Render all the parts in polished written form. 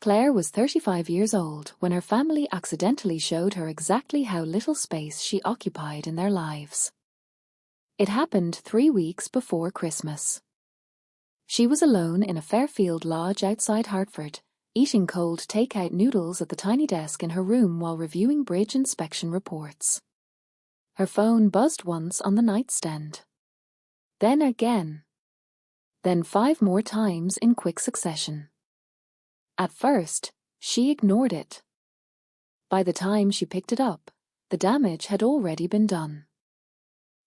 Claire was 35 years old when her family accidentally showed her exactly how little space she occupied in their lives. It happened 3 weeks before Christmas. She was alone in a Fairfield lodge outside Hartford, eating cold takeout noodles at the tiny desk in her room while reviewing bridge inspection reports. Her phone buzzed once on the nightstand. Then again. Then 5 more times in quick succession. At first, she ignored it. By the time she picked it up, the damage had already been done.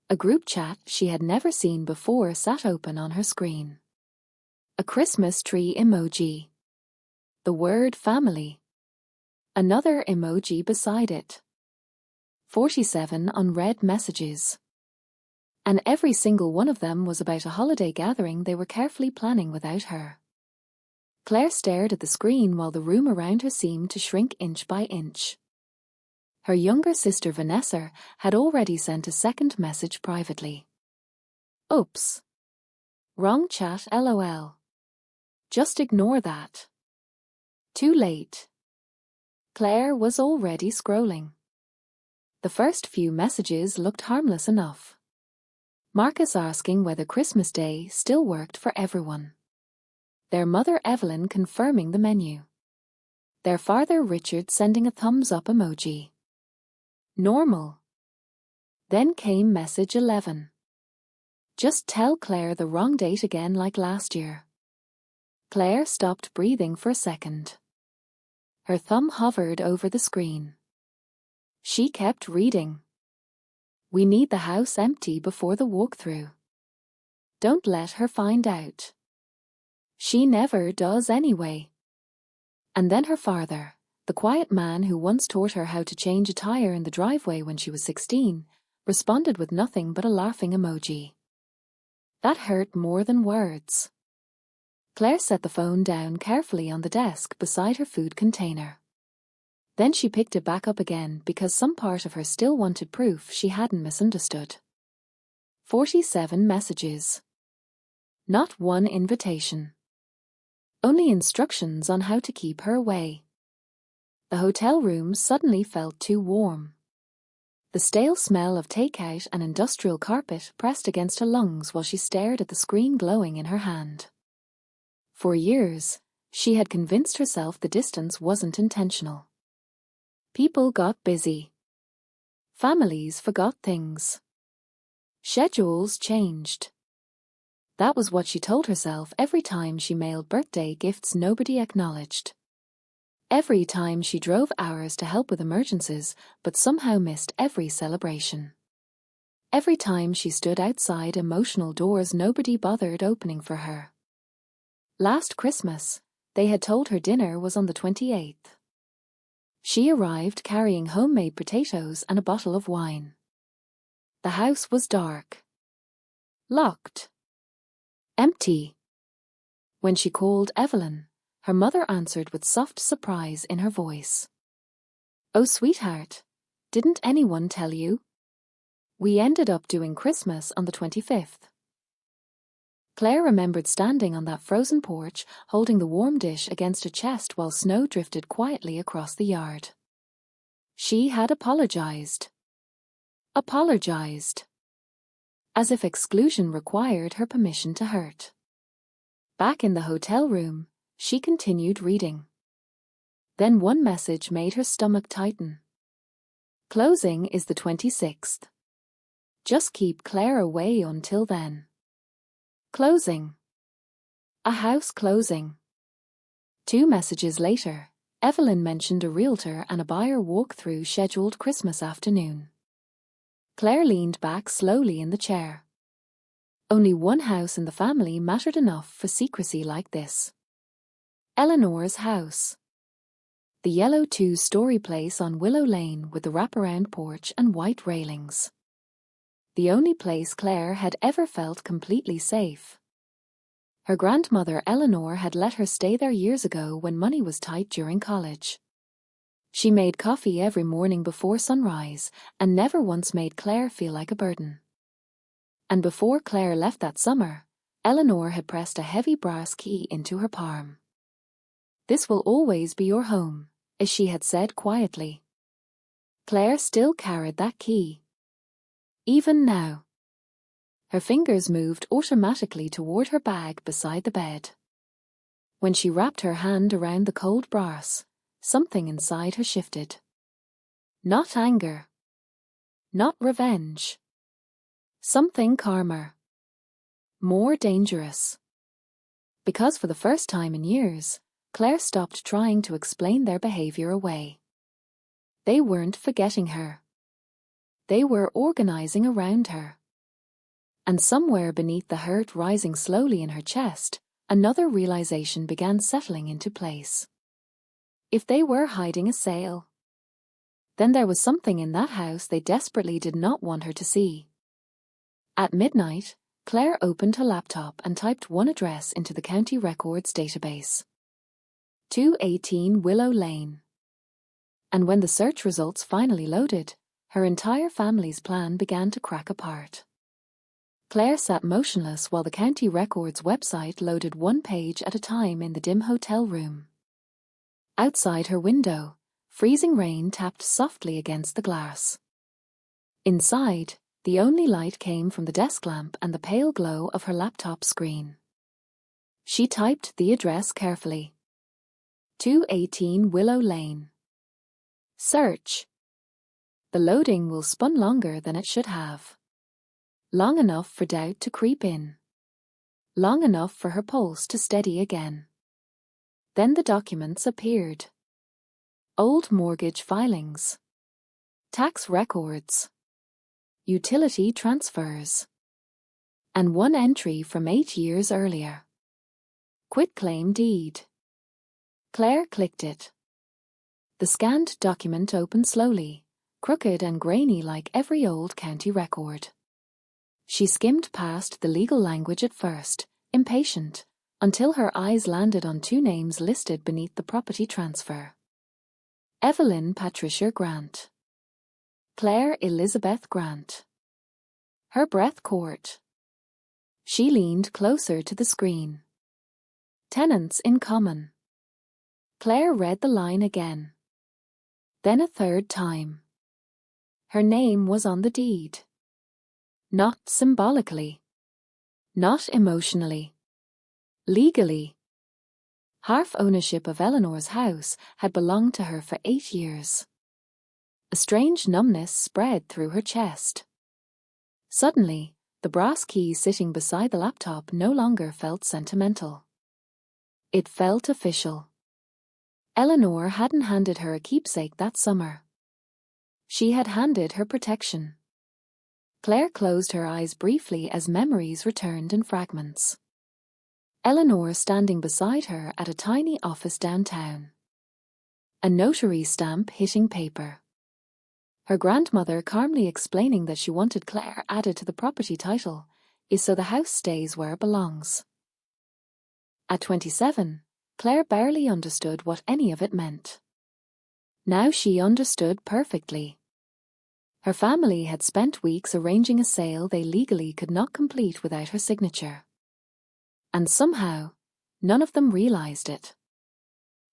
A group chat she had never seen before sat open on her screen. A Christmas tree emoji. The word family. Another emoji beside it. 47 unread messages. And every single one of them was about a holiday gathering they were carefully planning without her. Claire stared at the screen while the room around her seemed to shrink inch by inch. Her younger sister Vanessa had already sent a second message privately. Oops. Wrong chat LOL. Just ignore that. Too late. Claire was already scrolling. The first few messages looked harmless enough. Marcus asking whether Christmas Day still worked for everyone. Their mother Evelyn confirming the menu. Their father Richard sending a thumbs up emoji. Normal. Then came message 11. Just tell Claire the wrong date again like last year. Claire stopped breathing for a second. Her thumb hovered over the screen. She kept reading. We need the house empty before the walkthrough. Don't let her find out. She never does anyway. And then her father, the quiet man who once taught her how to change a tire in the driveway when she was 16, responded with nothing but a laughing emoji. That hurt more than words. Claire set the phone down carefully on the desk beside her food container. Then she picked it back up again because some part of her still wanted proof she hadn't misunderstood. 47 messages. Not one invitation. Only instructions on how to keep her away. The hotel room suddenly felt too warm. The stale smell of takeout and industrial carpet pressed against her lungs while she stared at the screen glowing in her hand. For years, she had convinced herself the distance wasn't intentional. People got busy. Families forgot things. Schedules changed. That was what she told herself every time she mailed birthday gifts nobody acknowledged. Every time she drove hours to help with emergencies but somehow missed every celebration. Every time she stood outside emotional doors nobody bothered opening for her. Last Christmas, they had told her dinner was on the 28th. She arrived carrying homemade potatoes and a bottle of wine. The house was dark. Locked. Empty. When she called Evelyn, her mother answered with soft surprise in her voice. Oh, sweetheart, didn't anyone tell you? We ended up doing Christmas on the 25th. Claire remembered standing on that frozen porch, holding the warm dish against her chest while snow drifted quietly across the yard. She had apologized. Apologized. As if exclusion required her permission to hurt. Back in the hotel room, she continued reading. Then one message made her stomach tighten. Closing is the 26th. Just keep Claire away until then. Closing. A house closing. 2 messages later, Evelyn mentioned a realtor and a buyer walkthrough scheduled Christmas afternoon. Claire leaned back slowly in the chair. Only one house in the family mattered enough for secrecy like this. Eleanor's house. The yellow 2-story place on Willow Lane with the wraparound porch and white railings. The only place Claire had ever felt completely safe. Her grandmother Eleanor had let her stay there years ago when money was tight during college. She made coffee every morning before sunrise and never once made Claire feel like a burden. And before Claire left that summer, Eleanor had pressed a heavy brass key into her palm. "This will always be your home," as she had said quietly. Claire still carried that key. Even now. Her fingers moved automatically toward her bag beside the bed. When she wrapped her hand around the cold brass, something inside her shifted. Not anger. Not revenge. Something calmer. More dangerous. Because for the first time in years, Claire stopped trying to explain their behavior away. They weren't forgetting her. They were organizing around her. And somewhere beneath the hurt rising slowly in her chest, another realization began settling into place. If they were hiding a sale, then there was something in that house they desperately did not want her to see. At midnight, Claire opened her laptop and typed one address into the county records database. 218 Willow Lane. And when the search results finally loaded, her entire family's plan began to crack apart. Claire sat motionless while the county records website loaded one page at a time in the dim hotel room. Outside her window, freezing rain tapped softly against the glass. Inside, the only light came from the desk lamp and the pale glow of her laptop screen. She typed the address carefully. 218 Willow Lane. Search. The loading will spun longer than it should have. Long enough for doubt to creep in. Long enough for her pulse to steady again. Then the documents appeared. Old mortgage filings. Tax records. Utility transfers. And one entry from 8 years earlier. Quitclaim deed. Claire clicked it. The scanned document opened slowly, crooked and grainy like every old county record. She skimmed past the legal language at first, impatient, until her eyes landed on 2 names listed beneath the property transfer. Evelyn Patricia Grant. Claire Elizabeth Grant. Her breath caught. She leaned closer to the screen. Tenants in common. Claire read the line again. Then a third time. Her name was on the deed. Not symbolically. Not emotionally. Legally. Half ownership of Eleanor's house had belonged to her for 8 years. A strange numbness spread through her chest. Suddenly, the brass key sitting beside the laptop no longer felt sentimental. It felt official. Eleanor hadn't handed her a keepsake that summer. She had handed her protection. Claire closed her eyes briefly as memories returned in fragments. Eleanor standing beside her at a tiny office downtown. A notary stamp hitting paper. Her grandmother calmly explaining that she wanted Claire added to the property title, is so the house stays where it belongs. At 27, Claire barely understood what any of it meant. Now she understood perfectly. Her family had spent weeks arranging a sale they legally could not complete without her signature. And somehow, none of them realized it.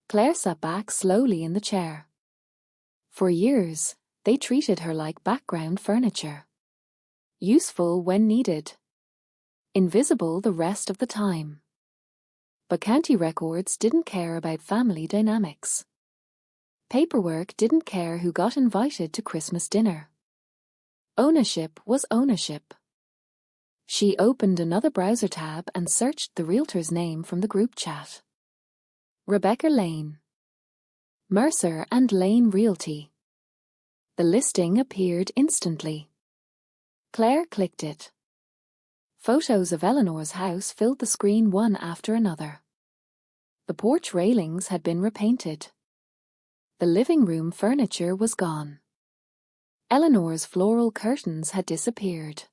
Claire sat back slowly in the chair. For years, they treated her like background furniture. Useful when needed. Invisible the rest of the time. But county records didn't care about family dynamics. Paperwork didn't care who got invited to Christmas dinner. Ownership was ownership. She opened another browser tab and searched the realtor's name from the group chat. Rebecca Lane. Mercer and Lane Realty. The listing appeared instantly. Claire clicked it. Photos of Eleanor's house filled the screen one after another. The porch railings had been repainted. The living room furniture was gone. Eleanor's floral curtains had disappeared.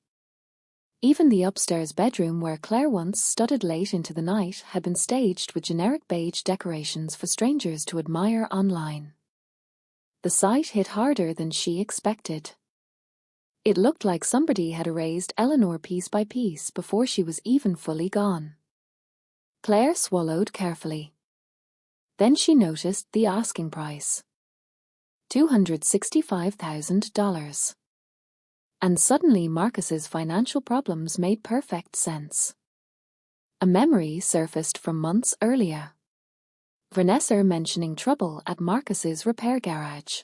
Even the upstairs bedroom where Claire once studied late into the night had been staged with generic beige decorations for strangers to admire online. The sight hit harder than she expected. It looked like somebody had erased Eleanor piece by piece before she was even fully gone. Claire swallowed carefully. Then she noticed the asking price. $265,000. And suddenly Marcus's financial problems made perfect sense. A memory surfaced from months earlier. Vanessa mentioning trouble at Marcus's repair garage.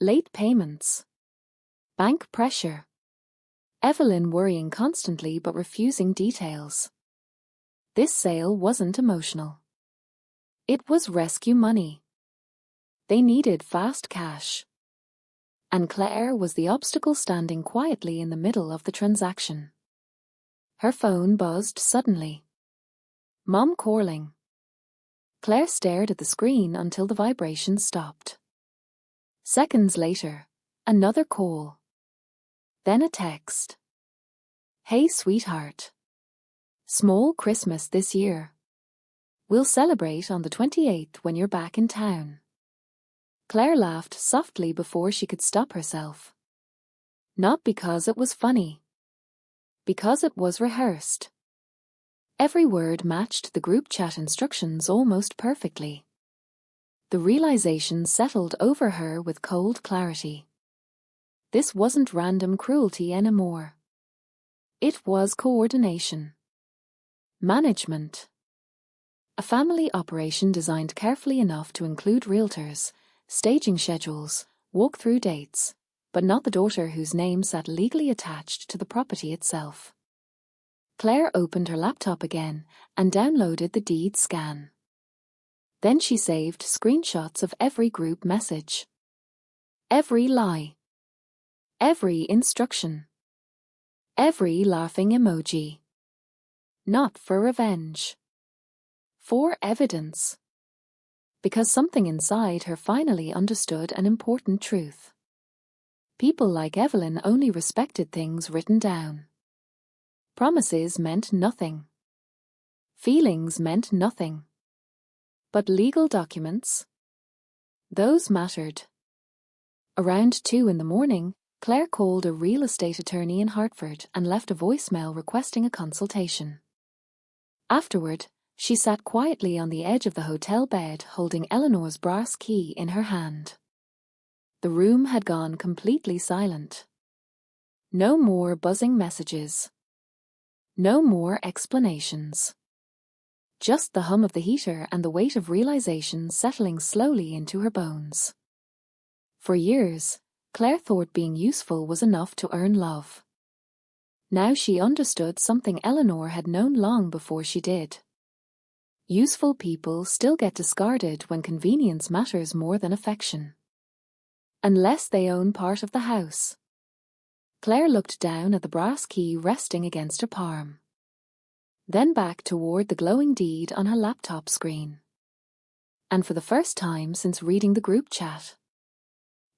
Late payments. Bank pressure. Evelyn worrying constantly but refusing details. This sale wasn't emotional. It was rescue money. They needed fast cash. And Claire was the obstacle standing quietly in the middle of the transaction. Her phone buzzed suddenly. Mom calling. Claire stared at the screen until the vibration stopped. Seconds later, another call. Then a text. Hey sweetheart. Small Christmas this year. We'll celebrate on the 28th when you're back in town. Claire laughed softly before she could stop herself. Not because it was funny. Because it was rehearsed. Every word matched the group chat instructions almost perfectly. The realization settled over her with cold clarity. This wasn't random cruelty anymore. It was coordination. Management. A family operation designed carefully enough to include realtors, staging schedules, walk-through dates, but not the daughter whose name sat legally attached to the property itself. Claire opened her laptop again and downloaded the deed scan. Then she saved screenshots of every group message. Every lie. Every instruction. Every laughing emoji. Not for revenge. For evidence. Because something inside her finally understood an important truth. People like Evelyn only respected things written down. Promises meant nothing. Feelings meant nothing. But legal documents? Those mattered. Around 2 a.m, Claire called a real estate attorney in Hartford and left a voicemail requesting a consultation. Afterward, she sat quietly on the edge of the hotel bed holding Eleanor's brass key in her hand. The room had gone completely silent. No more buzzing messages. No more explanations. Just the hum of the heater and the weight of realization settling slowly into her bones. For years, Claire thought being useful was enough to earn love. Now she understood something Eleanor had known long before she did. Useful people still get discarded when convenience matters more than affection. Unless they own part of the house. Claire looked down at the brass key resting against her palm. Then back toward the glowing deed on her laptop screen. And for the first time since reading the group chat,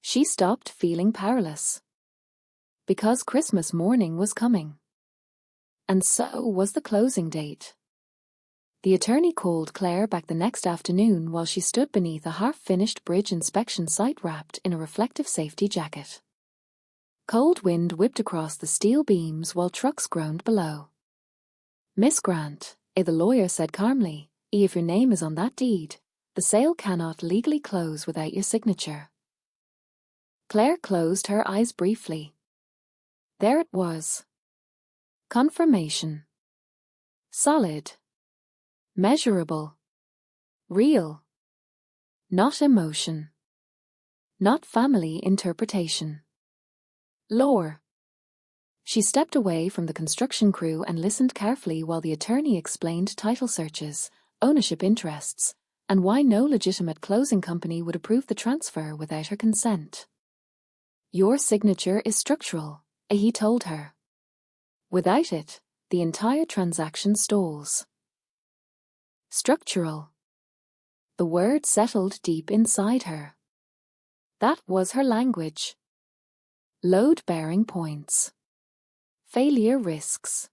she stopped feeling powerless. Because Christmas morning was coming. And so was the closing date. The attorney called Claire back the next afternoon while she stood beneath a half-finished bridge inspection site wrapped in a reflective safety jacket. Cold wind whipped across the steel beams while trucks groaned below. Miss Grant, the lawyer said calmly, if your name is on that deed, the sale cannot legally close without your signature. Claire closed her eyes briefly. There it was. Confirmation. Solid. Measurable. Real. Not emotion. Not family interpretation. Lore. She stepped away from the construction crew and listened carefully while the attorney explained title searches, ownership interests, and why no legitimate closing company would approve the transfer without her consent. Your signature is structural, he told her. Without it, the entire transaction stalls. Structural. The word settled deep inside her. That was her language. Load-bearing points. Failure risks.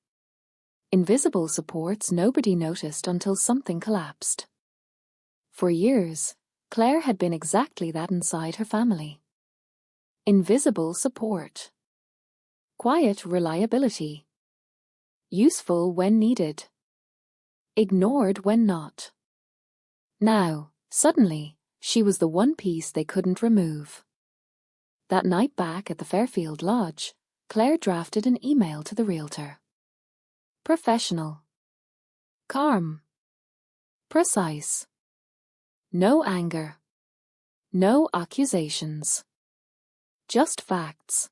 Invisible supports nobody noticed until something collapsed. For years, Claire had been exactly that inside her family. Invisible support. Quiet reliability. Useful when needed. Ignored when not. Now, Suddenly, she was the one piece they couldn't remove. That night back at the Fairfield Lodge, Claire drafted an email to the realtor. Professional. Calm. Precise. No anger. No accusations. Just facts.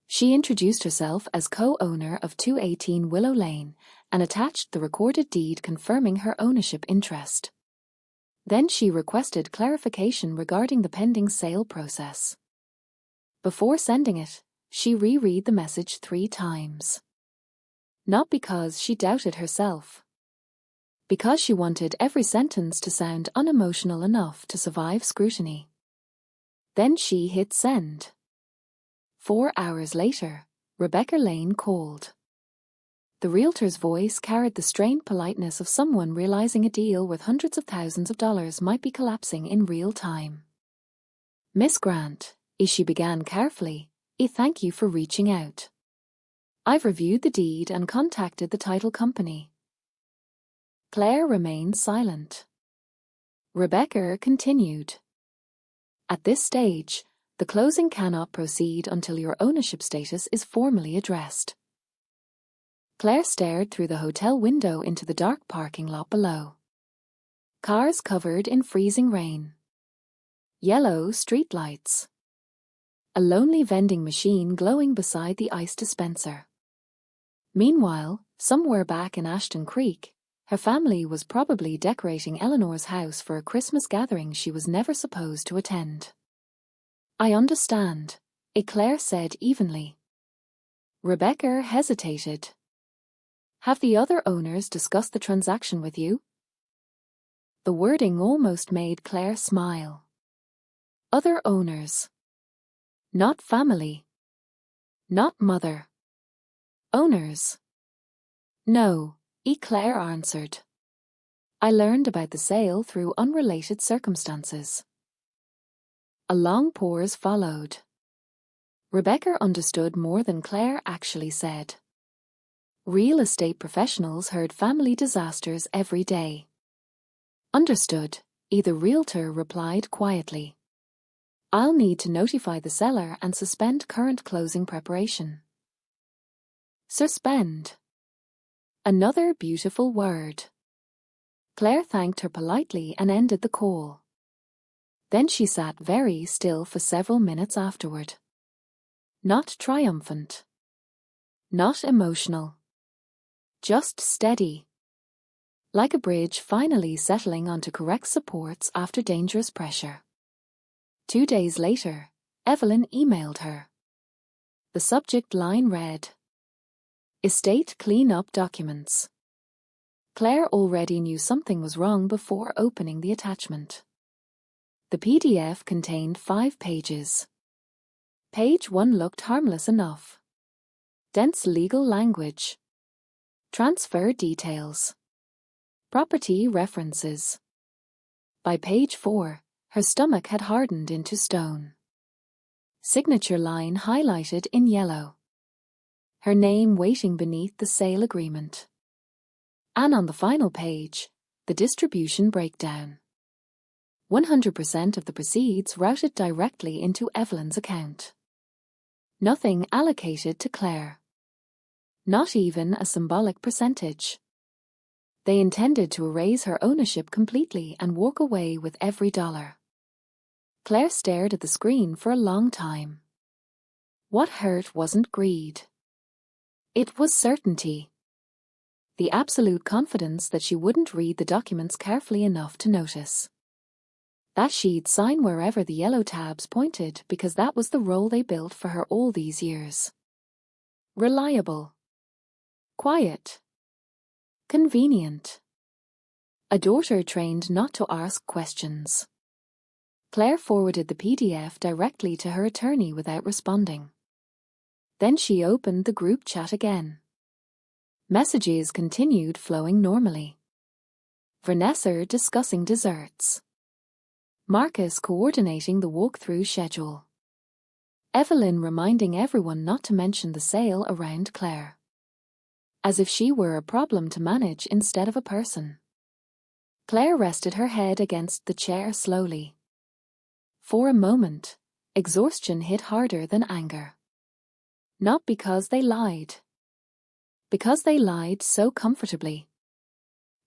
She introduced herself as co-owner of 218 Willow Lane and attached the recorded deed confirming her ownership interest. Then she requested clarification regarding the pending sale process. Before sending it, she reread the message 3 times. Not because she doubted herself. Because she wanted every sentence to sound unemotional enough to survive scrutiny. Then she hit send. 4 hours later, Rebecca Lane called. The realtor's voice carried the strained politeness of someone realizing a deal worth hundreds of thousands of dollars might be collapsing in real time. Miss Grant, she began carefully, thank you for reaching out. I've reviewed the deed and contacted the title company. Claire remained silent. Rebecca continued. At this stage, the closing cannot proceed until your ownership status is formally addressed. Claire stared through the hotel window into the dark parking lot below. Cars covered in freezing rain. Yellow streetlights. A lonely vending machine glowing beside the ice dispenser. Meanwhile, somewhere back in Ashton Creek, her family was probably decorating Eleanor's house for a Christmas gathering she was never supposed to attend. I understand, Claire said evenly. Rebecca hesitated. Have the other owners discussed the transaction with you? The wording almost made Claire smile. Other owners. Not family. Not mother. Owners. No, Claire answered. I learned about the sale through unrelated circumstances. A long pause followed. Rebecca understood more than Claire actually said. Real estate professionals heard family disasters every day. Understood, the realtor replied quietly. I'll need to notify the seller and suspend current closing preparation. Suspend. Another beautiful word. Claire thanked her politely and ended the call. Then she sat very still for several minutes afterward. Not triumphant. Not emotional. Just steady. Like a bridge finally settling onto correct supports after dangerous pressure. 2 days later, Evelyn emailed her. The subject line read, Estate clean-up documents. Claire already knew something was wrong before opening the attachment. The PDF contained 5 pages. Page 1 looked harmless enough. Dense legal language. Transfer details. Property references. By page 4, her stomach had hardened into stone. Signature line highlighted in yellow. Her name waiting beneath the sale agreement. And on the final page, the distribution breakdown. 100% of the proceeds routed directly into Evelyn's account. Nothing allocated to Claire. Not even a symbolic percentage. They intended to erase her ownership completely and walk away with every dollar. Claire stared at the screen for a long time. What hurt wasn't greed. It was certainty. The absolute confidence that she wouldn't read the documents carefully enough to notice. That she'd sign wherever the yellow tabs pointed because that was the role they built for her all these years. Reliable. Quiet. Convenient. A daughter trained not to ask questions. Claire forwarded the PDF directly to her attorney without responding. Then she opened the group chat again. Messages continued flowing normally. Vanessa discussing desserts. Marcus coordinating the walkthrough schedule. Evelyn reminding everyone not to mention the sale around Claire. As if she were a problem to manage instead of a person. Claire rested her head against the chair slowly. For a moment, exhaustion hit harder than anger. Not because they lied. Because they lied so comfortably.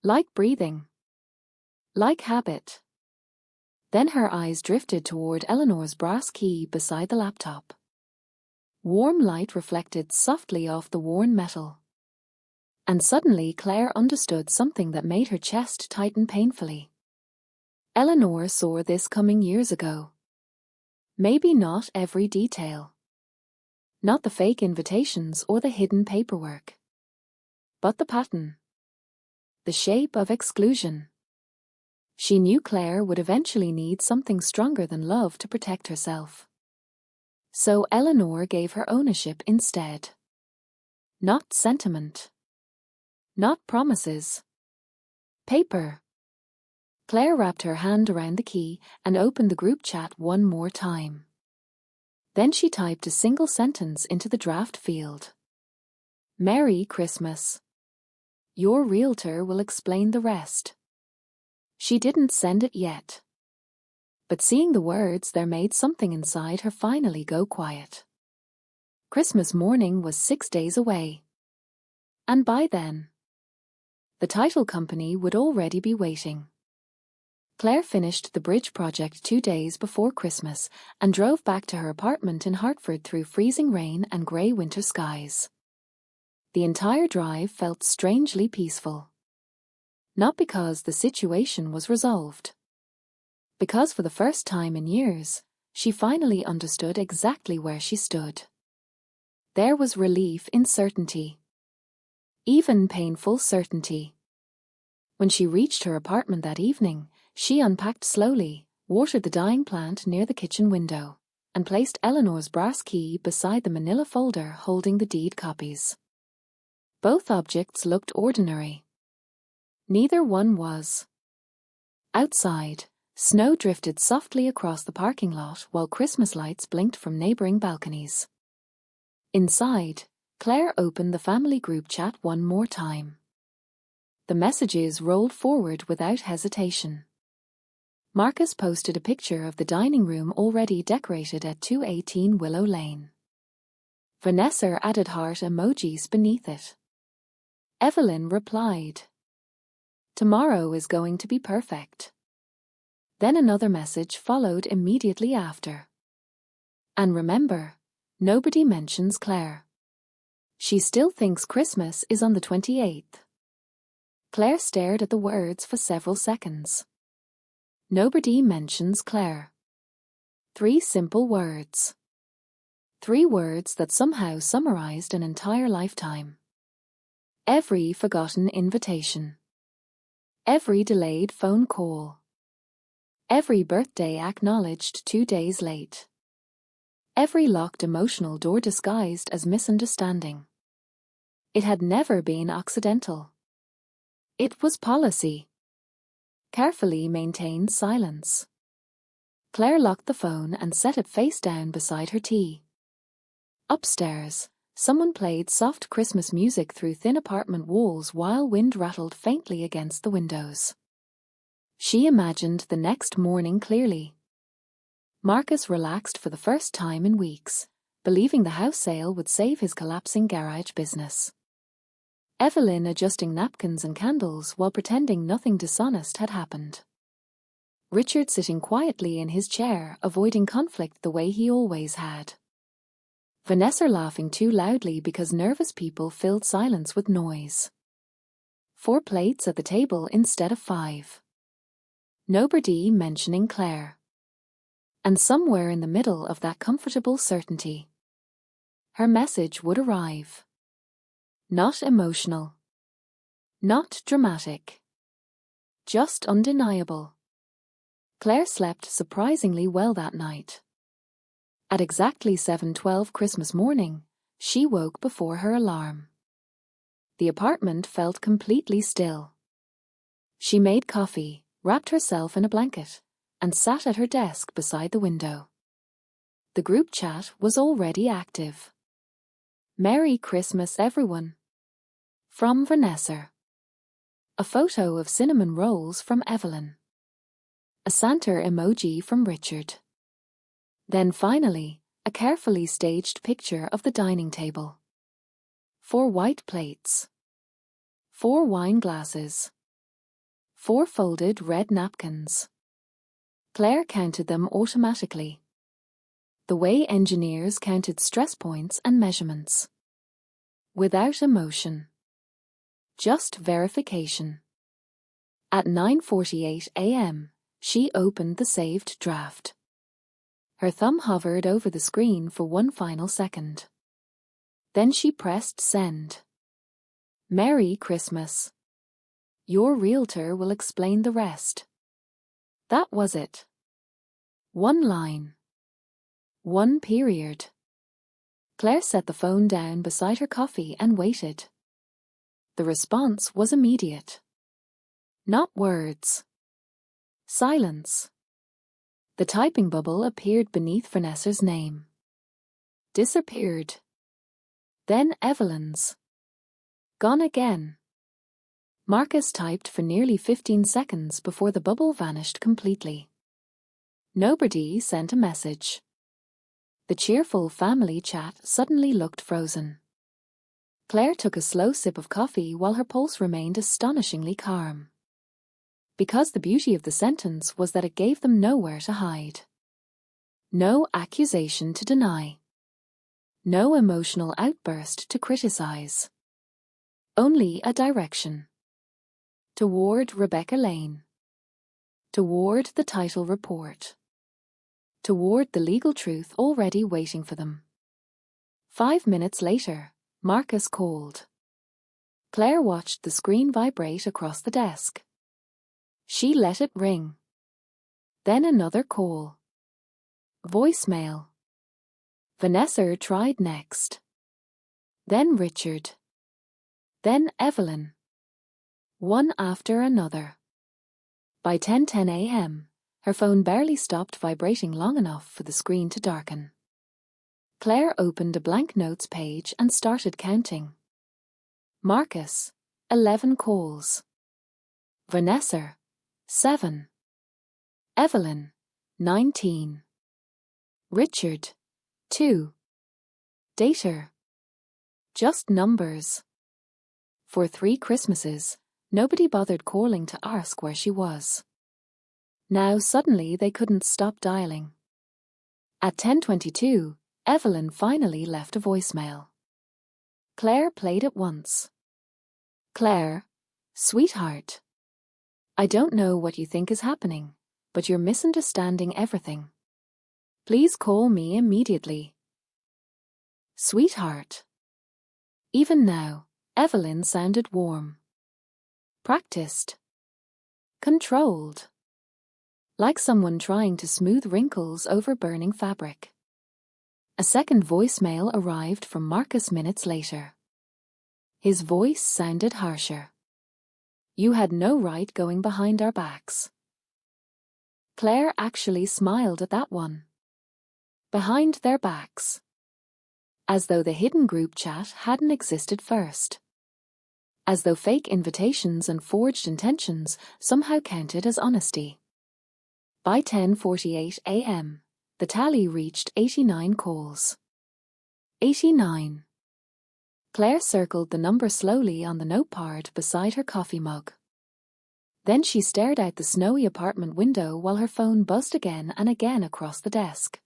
Like breathing. Like habit. Then her eyes drifted toward Eleanor's brass key beside the laptop. Warm light reflected softly off the worn metal. And suddenly Claire understood something that made her chest tighten painfully. Eleanor saw this coming years ago. Maybe not every detail. Not the fake invitations or the hidden paperwork. But the pattern. The shape of exclusion. She knew Claire would eventually need something stronger than love to protect herself. So Eleanor gave her ownership instead. Not sentiment. Not promises. Paper. Claire wrapped her hand around the key and opened the group chat one more time. Then she typed a single sentence into the draft field. Merry Christmas. Your realtor will explain the rest. She didn't send it yet. But seeing the words there made something inside her finally go quiet. Christmas morning was 6 days away. And by then, the title company would already be waiting. Claire finished the bridge project 2 days before Christmas and drove back to her apartment in Hartford through freezing rain and grey winter skies. The entire drive felt strangely peaceful. Not because the situation was resolved. Because for the first time in years, she finally understood exactly where she stood. There was relief in certainty. Even painful certainty. When she reached her apartment that evening, she unpacked slowly, watered the dying plant near the kitchen window, and placed Eleanor's brass key beside the manila folder holding the deed copies. Both objects looked ordinary. Neither one was. Outside, snow drifted softly across the parking lot while Christmas lights blinked from neighboring balconies. Inside, Claire opened the family group chat one more time. The messages rolled forward without hesitation. Marcus posted a picture of the dining room already decorated at 218 Willow Lane. Vanessa added heart emojis beneath it. Evelyn replied, "Tomorrow is going to be perfect." Then another message followed immediately after. "And remember, nobody mentions Claire. She still thinks Christmas is on the 28th. Claire stared at the words for several seconds. Nobody mentions Claire. 3 simple words. 3 words that somehow summarized an entire lifetime. Every forgotten invitation. Every delayed phone call. Every birthday acknowledged 2 days late. Every locked emotional door disguised as misunderstanding. It had never been accidental. It was policy. Carefully maintained silence. Claire locked the phone and set it face down beside her tea. Upstairs, someone played soft Christmas music through thin apartment walls while wind rattled faintly against the windows. She imagined the next morning clearly. Marcus relaxed for the first time in weeks, believing the house sale would save his collapsing garage business. Evelyn adjusting napkins and candles while pretending nothing dishonest had happened. Richard sitting quietly in his chair, avoiding conflict the way he always had. Vanessa laughing too loudly because nervous people filled silence with noise. 4 plates at the table instead of 5. Nobody mentioning Claire. And somewhere in the middle of that comfortable certainty, her message would arrive. Not emotional. Not dramatic. Just undeniable. Claire slept surprisingly well that night. At exactly 7:12 Christmas morning, she woke before her alarm. The apartment felt completely still. She made coffee, wrapped herself in a blanket, and sat at her desk beside the window. The group chat was already active. "Merry Christmas, everyone." From Vanessa. A photo of cinnamon rolls from Evelyn. A Santa emoji from Richard. Then finally, a carefully staged picture of the dining table. 4 white plates. 4 wine glasses. 4 folded red napkins. Claire counted them automatically, the way engineers counted stress points and measurements. Without emotion. Just verification. At 9:48 a.m., she opened the saved draft. Her thumb hovered over the screen for one final second. Then she pressed send. Merry Christmas. Your realtor will explain the rest. That was it. 1 line. 1 period. Claire set the phone down beside her coffee and waited. The response was immediate. Not words. Silence. The typing bubble appeared beneath Vanessa's name. Disappeared. Then Evelyn's. Gone again. Marcus typed for nearly 15 seconds before the bubble vanished completely. Nobody sent a message. The cheerful family chat suddenly looked frozen. Claire took a slow sip of coffee while her pulse remained astonishingly calm. Because the beauty of the sentence was that it gave them nowhere to hide. No accusation to deny. No emotional outburst to criticize. Only a direction. Toward Rebecca Lane. Toward the title report. Toward the legal truth already waiting for them. 5 minutes later, Marcus called. Claire watched the screen vibrate across the desk. She let it ring. Then another call. Voicemail. Vanessa tried next. Then Richard. Then Evelyn. One after another. By 10:10 a.m., her phone barely stopped vibrating long enough for the screen to darken. Claire opened a blank notes page and started counting. Marcus, 11 calls. Vanessa, 7. Evelyn, 19. Richard, 2. Dater. Just numbers. For 3 Christmases, nobody bothered calling to ask where she was. Now suddenly they couldn't stop dialing. At 10:22, Evelyn finally left a voicemail. Claire played it once. Claire, sweetheart. I don't know what you think is happening, but you're misunderstanding everything. Please call me immediately. Sweetheart. Even now, Evelyn sounded warm. Practiced. Controlled. Like someone trying to smooth wrinkles over burning fabric. A second voicemail arrived from Marcus minutes later. His voice sounded harsher. You had no right going behind our backs. Claire actually smiled at that one. Behind their backs. As though the hidden group chat hadn't existed first. As though fake invitations and forged intentions somehow counted as honesty. By 10:48 a.m., the tally reached 89 calls. 89. Claire circled the number slowly on the notepad beside her coffee mug. Then she stared out the snowy apartment window while her phone buzzed again and again across the desk.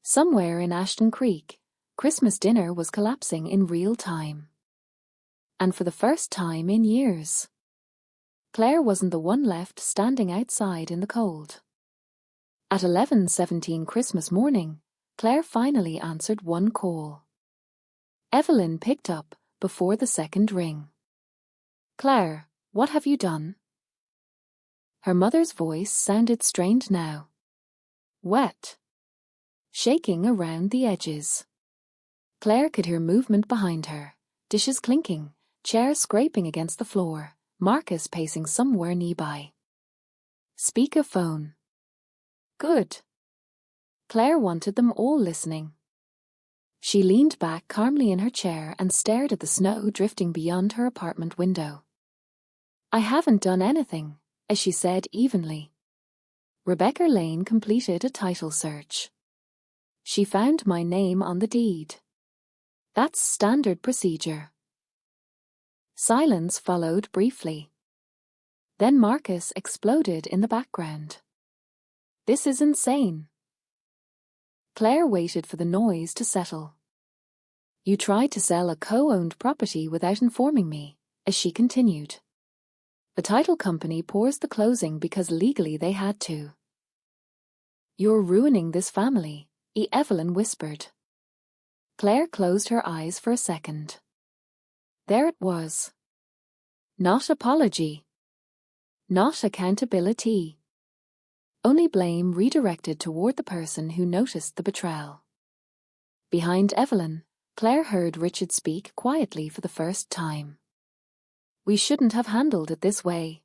Somewhere in Ashton Creek, Christmas dinner was collapsing in real time. And for the first time in years. Claire wasn't the one left standing outside in the cold. At 11:17 Christmas morning, Claire finally answered one call. Evelyn picked up before the second ring. Claire, what have you done? Her mother's voice sounded strained now. Wet. Shaking around the edges. Claire could hear movement behind her, dishes clinking, chairs scraping against the floor, Marcus pacing somewhere nearby. Speakerphone. Good. Claire wanted them all listening. She leaned back calmly in her chair and stared at the snow drifting beyond her apartment window. I haven't done anything, as she said evenly. Rebecca Lane completed a title search. She found my name on the deed. That's standard procedure. Silence followed briefly. Then Marcus exploded in the background. This is insane. Claire waited for the noise to settle. You tried to sell a co-owned property without informing me, as she continued. The title company paused the closing because legally they had to. You're ruining this family, Evelyn whispered. Claire closed her eyes for a second. There it was. Not apology. Not accountability. Only blame redirected toward the person who noticed the betrayal. Behind Evelyn, Claire heard Richard speak quietly for the first time. We shouldn't have handled it this way.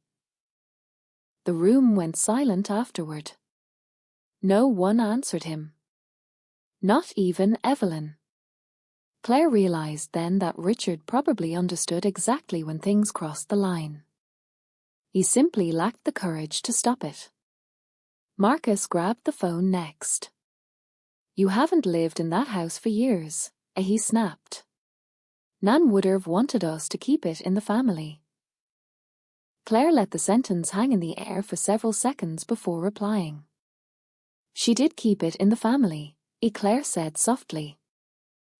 The room went silent afterward. No one answered him. Not even Evelyn. Claire realized then that Richard probably understood exactly when things crossed the line. He simply lacked the courage to stop it. Marcus grabbed the phone next. You haven't lived in that house for years, he snapped. Nan would have wanted us to keep it in the family. Claire let the sentence hang in the air for several seconds before replying. She did keep it in the family, Claire said softly.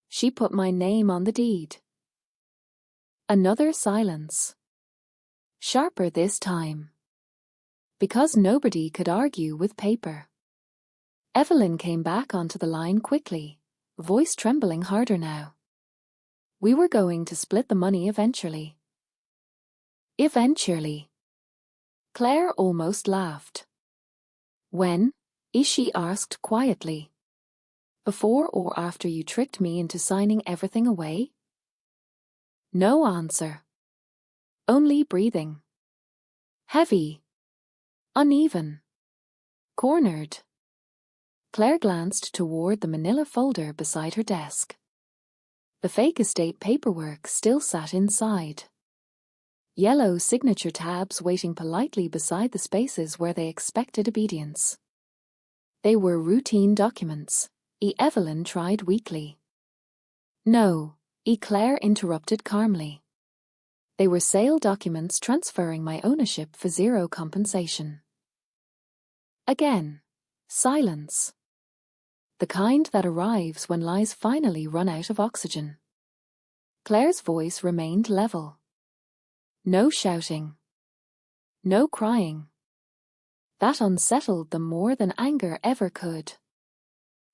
She put my name on the deed. Another silence. Sharper this time. Because nobody could argue with paper. Evelyn came back onto the line quickly, voice trembling harder now. We were going to split the money eventually. Eventually. Claire almost laughed. When? She asked quietly. Before or after you tricked me into signing everything away? No answer. Only breathing. Heavy. Uneven. Cornered. Claire glanced toward the manila folder beside her desk. The fake estate paperwork still sat inside. Yellow signature tabs waiting politely beside the spaces where they expected obedience. They were routine documents, Evelyn tried weakly. No, Claire interrupted calmly. They were sale documents transferring my ownership for zero compensation. Again, silence. The kind that arrives when lies finally run out of oxygen. Claire's voice remained level. No shouting. No crying. That unsettled them more than anger ever could.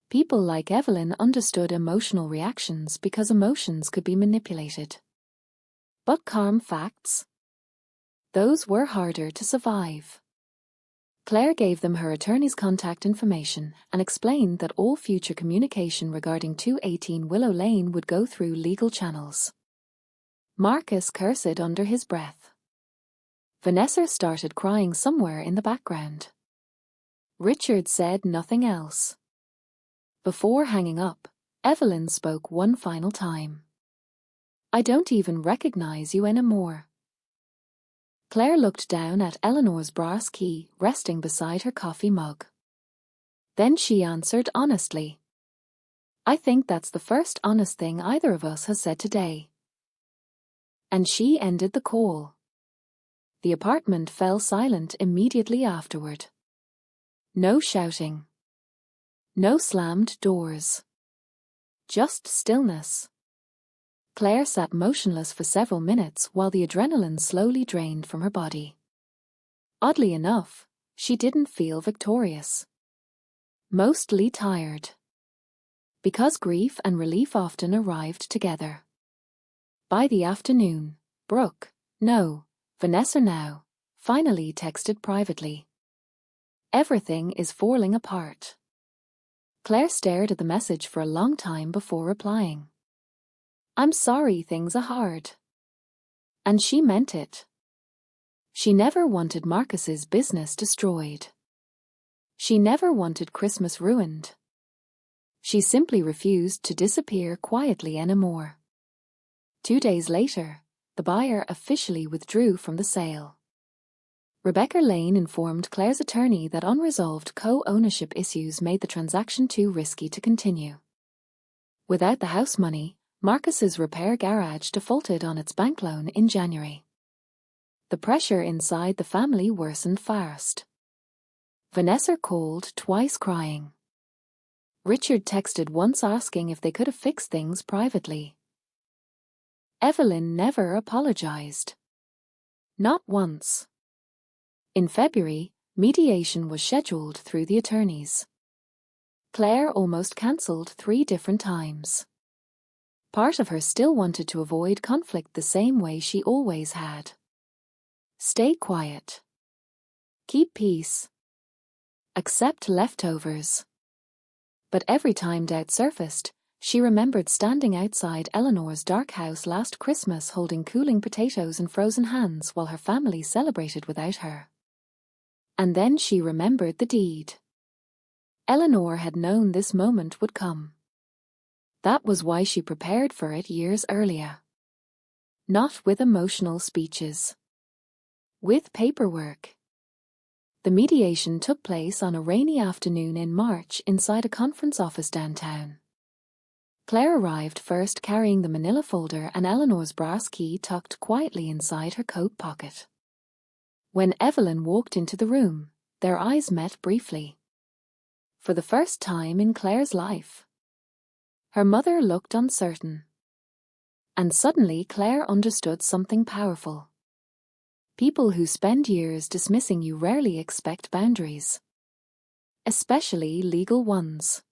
People like Evelyn understood emotional reactions because emotions could be manipulated. But calm facts? Those were harder to survive. Claire gave them her attorney's contact information and explained that all future communication regarding 218 Willow Lane would go through legal channels. Marcus cursed under his breath. Vanessa started crying somewhere in the background. Richard said nothing else. Before hanging up, Evelyn spoke one final time. I don't even recognize you anymore. Claire looked down at Eleanor's brass key resting beside her coffee mug. Then she answered honestly. I think that's the first honest thing either of us has said today. And she ended the call. The apartment fell silent immediately afterward. No shouting. No slammed doors. Just stillness. Claire sat motionless for several minutes while the adrenaline slowly drained from her body. Oddly enough, she didn't feel victorious. Mostly tired. Because grief and relief often arrived together. By the afternoon, Vanessa now, finally texted privately. Everything is falling apart. Claire stared at the message for a long time before replying. I'm sorry things are hard. And she meant it. She never wanted Marcus's business destroyed. She never wanted Christmas ruined. She simply refused to disappear quietly anymore. 2 days later, the buyer officially withdrew from the sale. Rebecca Lane informed Claire's attorney that unresolved co-ownership issues made the transaction too risky to continue. Without the house money, Marcus's repair garage defaulted on its bank loan in January. The pressure inside the family worsened fast. Vanessa called twice crying. Richard texted once asking if they could have fixed things privately. Evelyn never apologized. Not once. In February, mediation was scheduled through the attorneys. Claire almost cancelled 3 different times. Part of her still wanted to avoid conflict the same way she always had. Stay quiet. Keep peace. Accept leftovers. But every time doubt surfaced, she remembered standing outside Eleanor's dark house last Christmas holding cooling potatoes in frozen hands while her family celebrated without her. And then she remembered the deed. Eleanor had known this moment would come. That was why she prepared for it years earlier. Not with emotional speeches. With paperwork. The mediation took place on a rainy afternoon in March inside a conference office downtown. Claire arrived first carrying the manila folder and Eleanor's brass key tucked quietly inside her coat pocket. When Evelyn walked into the room, their eyes met briefly. For the first time in Claire's life. Her mother looked uncertain. And suddenly Claire understood something powerful. People who spend years dismissing you rarely expect boundaries. Especially legal ones.